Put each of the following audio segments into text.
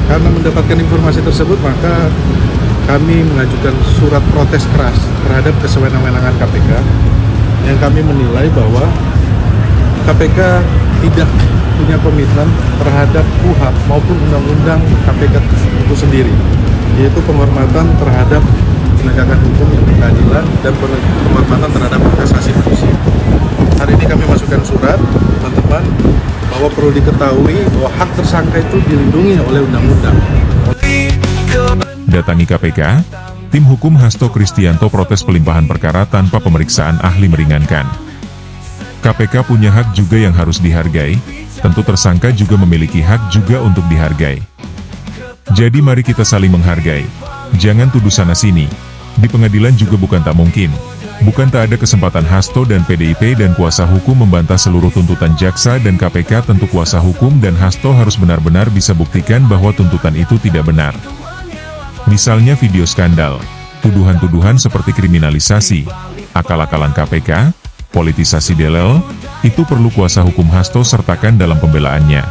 Karena mendapatkan informasi tersebut, maka kami mengajukan surat protes keras terhadap kesewenang-wenangan KPK yang kami menilai bahwa KPK tidak punya komitmen terhadap KUHP maupun undang-undang KPK itu sendiri, yaitu penghormatan terhadap penegakan hukum yang berkeadilan dan penghormatan terhadap hak asasi manusia. Hari ini kami masukkan surat, teman-teman, bahwa perlu diketahui bahwa hak tersangka itu dilindungi oleh undang-undang. Datangi KPK, tim hukum Hasto Kristianto protes pelimpahan perkara tanpa pemeriksaan ahli meringankan. KPK punya hak juga yang harus dihargai, tentu tersangka juga memiliki hak juga untuk dihargai. Jadi mari kita saling menghargai, jangan tuduh sana-sini. Di pengadilan juga bukan tak mungkin, bukan tak ada kesempatan Hasto dan PDIP dan kuasa hukum membantah seluruh tuntutan jaksa dan KPK. Tentu kuasa hukum dan Hasto harus benar-benar bisa buktikan bahwa tuntutan itu tidak benar. Misalnya video skandal, tuduhan-tuduhan seperti kriminalisasi, akal-akalan KPK, politisasi delel, itu perlu kuasa hukum Hasto sertakan dalam pembelaannya.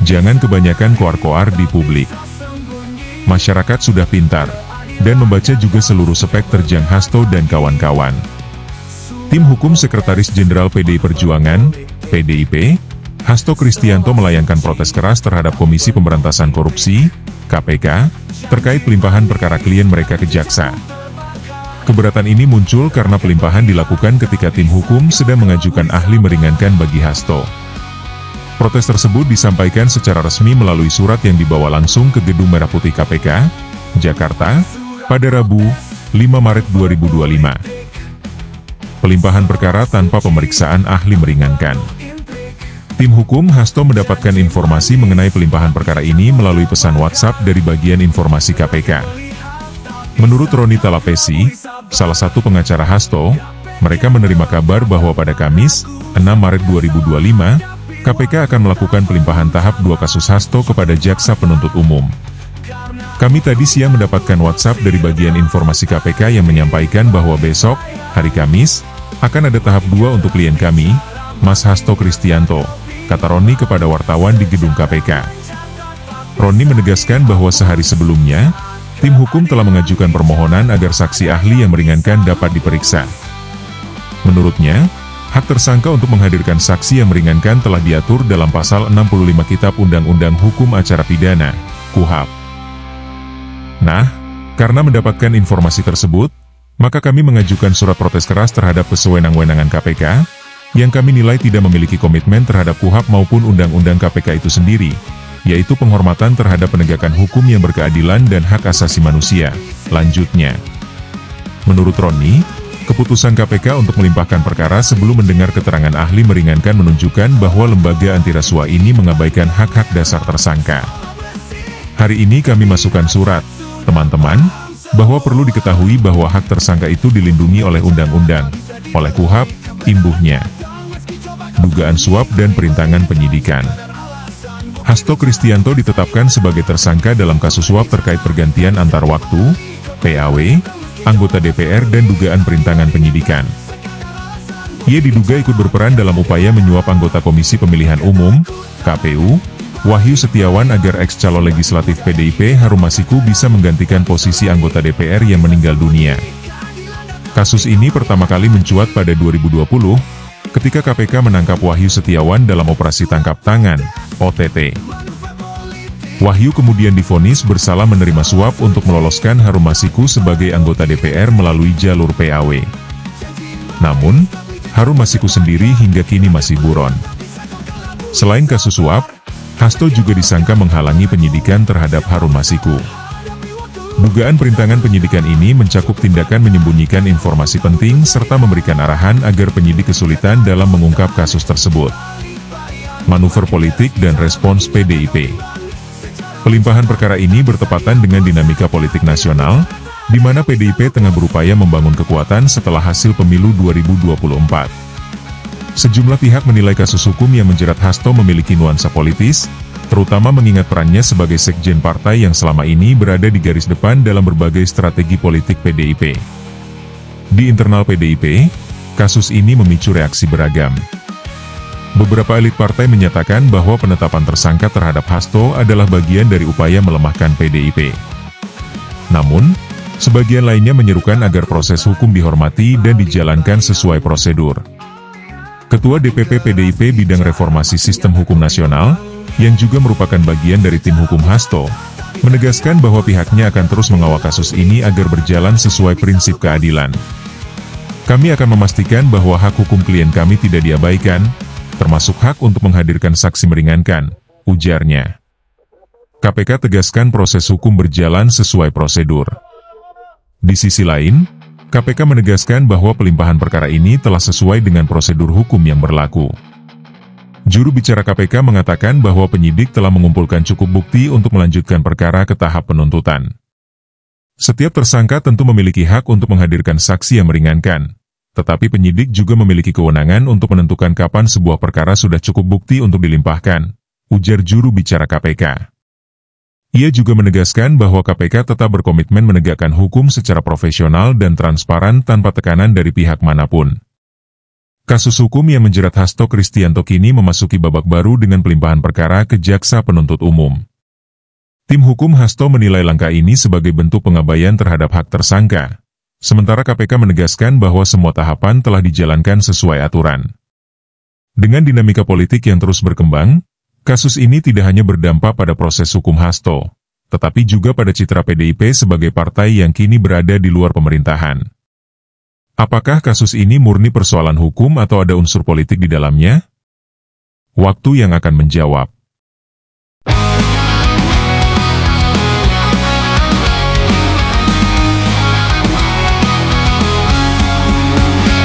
Jangan kebanyakan koar-koar di publik. Masyarakat sudah pintar, dan membaca juga seluruh spek terjang Hasto dan kawan-kawan. Tim hukum Sekretaris Jenderal PDI Perjuangan, PDIP, Hasto Kristianto melayangkan protes keras terhadap Komisi Pemberantasan Korupsi, KPK, terkait pelimpahan perkara klien mereka ke jaksa. Keberatan ini muncul karena pelimpahan dilakukan ketika tim hukum sedang mengajukan ahli meringankan bagi Hasto. Protes tersebut disampaikan secara resmi melalui surat yang dibawa langsung ke Gedung Merah Putih KPK, Jakarta, pada Rabu, 5 Maret 2025. Pelimpahan perkara tanpa pemeriksaan ahli meringankan. Tim hukum Hasto mendapatkan informasi mengenai pelimpahan perkara ini melalui pesan WhatsApp dari bagian informasi KPK. Menurut Roni Talapesi, salah satu pengacara Hasto, mereka menerima kabar bahwa pada Kamis, 6 Maret 2025, KPK akan melakukan pelimpahan tahap 2 kasus Hasto kepada Jaksa Penuntut Umum. Kami tadi siang mendapatkan WhatsApp dari bagian informasi KPK yang menyampaikan bahwa besok, hari Kamis, akan ada tahap 2 untuk klien kami, Mas Hasto Kristianto, kata Roni kepada wartawan di gedung KPK. Roni menegaskan bahwa sehari sebelumnya, tim hukum telah mengajukan permohonan agar saksi ahli yang meringankan dapat diperiksa. Menurutnya, hak tersangka untuk menghadirkan saksi yang meringankan telah diatur dalam pasal 65 Kitab Undang-Undang Hukum Acara Pidana, KUHP. Nah, karena mendapatkan informasi tersebut, maka kami mengajukan surat protes keras terhadap kesewenang-wenangan KPK, yang kami nilai tidak memiliki komitmen terhadap KUHP maupun Undang-Undang KPK itu sendiri, yaitu penghormatan terhadap penegakan hukum yang berkeadilan dan hak asasi manusia. Lanjutnya, menurut Roni, keputusan KPK untuk melimpahkan perkara sebelum mendengar keterangan ahli meringankan menunjukkan bahwa lembaga anti rasuah ini mengabaikan hak-hak dasar tersangka. Hari ini kami masukkan surat, teman-teman, bahwa perlu diketahui bahwa hak tersangka itu dilindungi oleh undang-undang, oleh KUHP, imbuhnya. Dugaan suap dan perintangan penyidikan. Hasto Kristianto ditetapkan sebagai tersangka dalam kasus suap terkait pergantian antar waktu, PAW, anggota DPR dan dugaan perintangan penyidikan. Ia diduga ikut berperan dalam upaya menyuap anggota Komisi Pemilihan Umum, KPU, Wahyu Setiawan agar ex-calon legislatif PDIP Harun Masiku bisa menggantikan posisi anggota DPR yang meninggal dunia. Kasus ini pertama kali mencuat pada 2020, ketika KPK menangkap Wahyu Setiawan dalam operasi tangkap tangan, OTT. Wahyu kemudian divonis bersalah menerima suap untuk meloloskan Harun Masiku sebagai anggota DPR melalui jalur PAW. Namun, Harun Masiku sendiri hingga kini masih buron. Selain kasus suap, Hasto juga disangka menghalangi penyidikan terhadap Harun Masiku. Dugaan perintangan penyidikan ini mencakup tindakan menyembunyikan informasi penting serta memberikan arahan agar penyidik kesulitan dalam mengungkap kasus tersebut. Manuver politik dan respons PDIP. Pelimpahan perkara ini bertepatan dengan dinamika politik nasional, di mana PDIP tengah berupaya membangun kekuatan setelah hasil pemilu 2024. Sejumlah pihak menilai kasus hukum yang menjerat Hasto memiliki nuansa politis, terutama mengingat perannya sebagai sekjen partai yang selama ini berada di garis depan dalam berbagai strategi politik PDIP. Di internal PDIP, kasus ini memicu reaksi beragam. Beberapa elit partai menyatakan bahwa penetapan tersangka terhadap Hasto adalah bagian dari upaya melemahkan PDIP. Namun, sebagian lainnya menyerukan agar proses hukum dihormati dan dijalankan sesuai prosedur. Ketua DPP PDIP Bidang Reformasi Sistem Hukum Nasional, yang juga merupakan bagian dari tim hukum Hasto, menegaskan bahwa pihaknya akan terus mengawal kasus ini agar berjalan sesuai prinsip keadilan. Kami akan memastikan bahwa hak hukum klien kami tidak diabaikan, termasuk hak untuk menghadirkan saksi meringankan, ujarnya. KPK tegaskan proses hukum berjalan sesuai prosedur. Di sisi lain, KPK menegaskan bahwa pelimpahan perkara ini telah sesuai dengan prosedur hukum yang berlaku. Juru bicara KPK mengatakan bahwa penyidik telah mengumpulkan cukup bukti untuk melanjutkan perkara ke tahap penuntutan. Setiap tersangka tentu memiliki hak untuk menghadirkan saksi yang meringankan, tetapi penyidik juga memiliki kewenangan untuk menentukan kapan sebuah perkara sudah cukup bukti untuk dilimpahkan, ujar juru bicara KPK. Ia juga menegaskan bahwa KPK tetap berkomitmen menegakkan hukum secara profesional dan transparan tanpa tekanan dari pihak manapun. Kasus hukum yang menjerat Hasto Kristianto kini memasuki babak baru dengan pelimpahan perkara ke Jaksa Penuntut Umum. Tim hukum Hasto menilai langkah ini sebagai bentuk pengabaian terhadap hak tersangka, sementara KPK menegaskan bahwa semua tahapan telah dijalankan sesuai aturan. Dengan dinamika politik yang terus berkembang, kasus ini tidak hanya berdampak pada proses hukum Hasto, tetapi juga pada citra PDIP sebagai partai yang kini berada di luar pemerintahan. Apakah kasus ini murni persoalan hukum atau ada unsur politik di dalamnya? Waktu yang akan menjawab.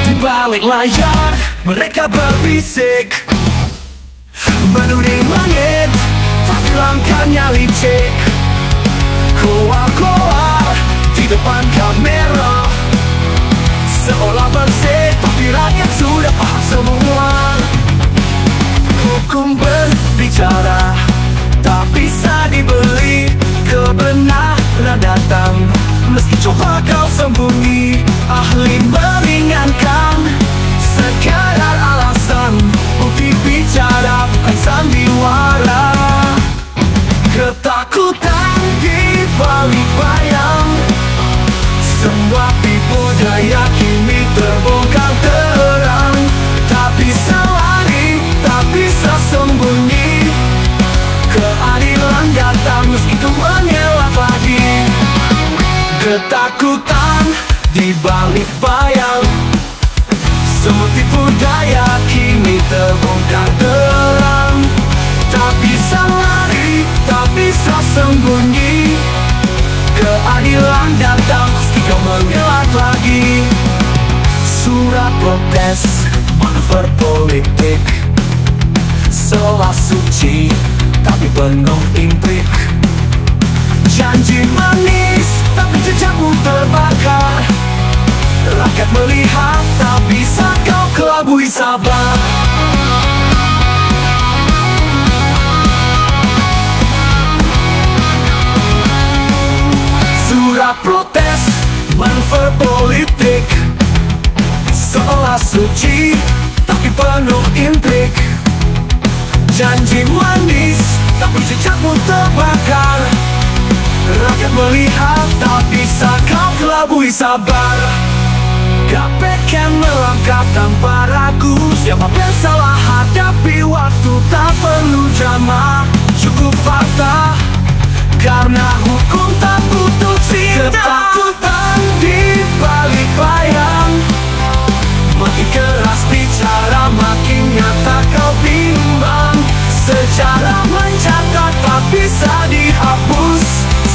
Di balik layar, mereka berbisik, menuding langit, tapi langkahnya licik. Koar-koar di depan kamera, seolah bersih, tapi rakyat sudah paham semua. Hukum berbicara, tak bisa dibeli. Kebenaran datang, meski coba kau sembunyi. Ahli meringankan, sekadar alasan, bukti bicara bukan sandiwara. Ketakutan di balik bayang, semua tipu daya kini terbongkar terang. Tak bisa lari, tak bisa sembunyi. Keadilan datang meski kau mengelak lagi. Ketakutan di balik bayang, semua tipu daya kini terbongkar terang. Tak bisa lari, tak bisa sembunyi. Keadilan datang meski kau mengelak lagi. Surat protes, manuver politik, seolah suci, tapi penuh intrik. Janji manis, tapi jejakmu terbakar. Rakyat melihat, tak bisa kau kelabui sabar. Surat protes, manuver politik, seolah suci, tapi penuh intrik. Janji manis, tapi jejakmu terbakar. Rakyat melihat, tak bisa kau kelabui sabar. KPK melangkah tanpa ragu, siapa yang salah hadapi waktu, tak perlu drama, cukup fakta. Karena hukum tak butuh cinta. Ketakutan di balik bayang, makin keras bicara, makin nyata kau bimbang. Sejarah mencatat tak bisa dihapus.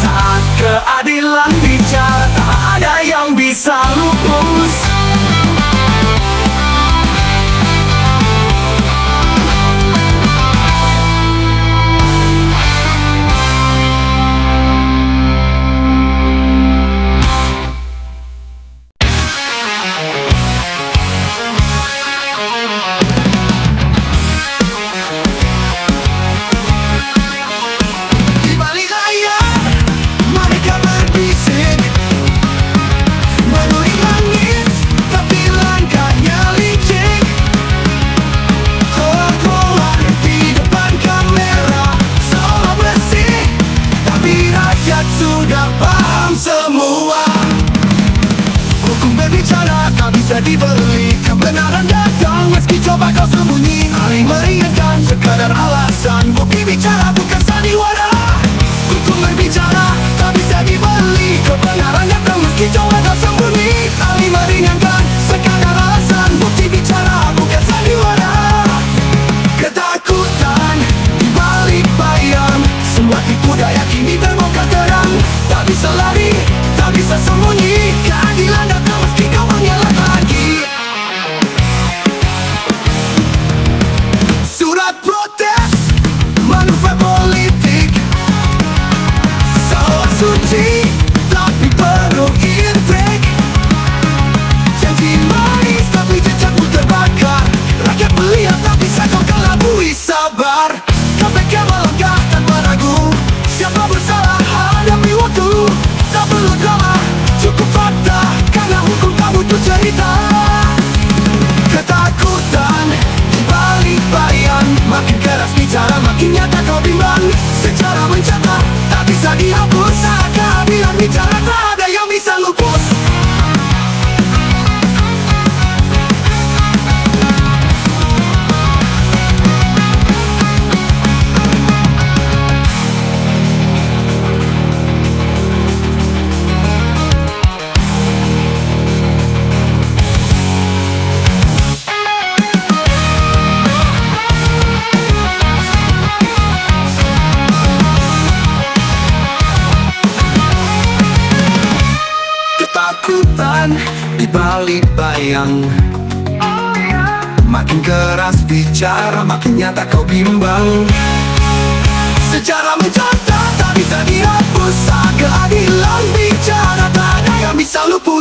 Saat keadilan bicara, tak ada yang bisa lupus. Langit, bicara tak bisa dibeli. Kebenaran datang meski coba kau sembunyi. Saling meringankan sekadar alasan. Bukti bicara bukan sandiwara. Hukum berbicara tak bisa dibeli. Kebenaran datang meski coba kau sembunyi. Saling meringankan sekadar alasan. Bukti bicara bukan sandiwara. Ketakutan di balik bayang. Semua tipu daya kini terbongkar terang. Tak bisa lari, tak bisa sembunyi. Keadilan datang meski kau mengelak lagi. Surat protes, manuver politik. Sawah suci, tapi penuh intrik. Janji manis, tapi jejakmu terbakar. Rakyat melihat, tak bisa kau kelabui. Sabar, KPK melangkah tanpa ragu. Siapa bersalah, hadapi waktu. Tak perlu drama, cukup fakta. Karena hukum tak butuh cerita. Ketakutan di balik bayang. Makin keras bicara, makin nyata kau bimbang. Secara mencatat, tak bisa dihapus. Saat keadilan bicara, tak ada yang bisa luput. Ketakutan di balik bayang. Makin keras bicara, makin nyata kau bimbang. Secara mencatat tak bisa dihapus. Saat keadilan bicara, tak ada yang bisa luput.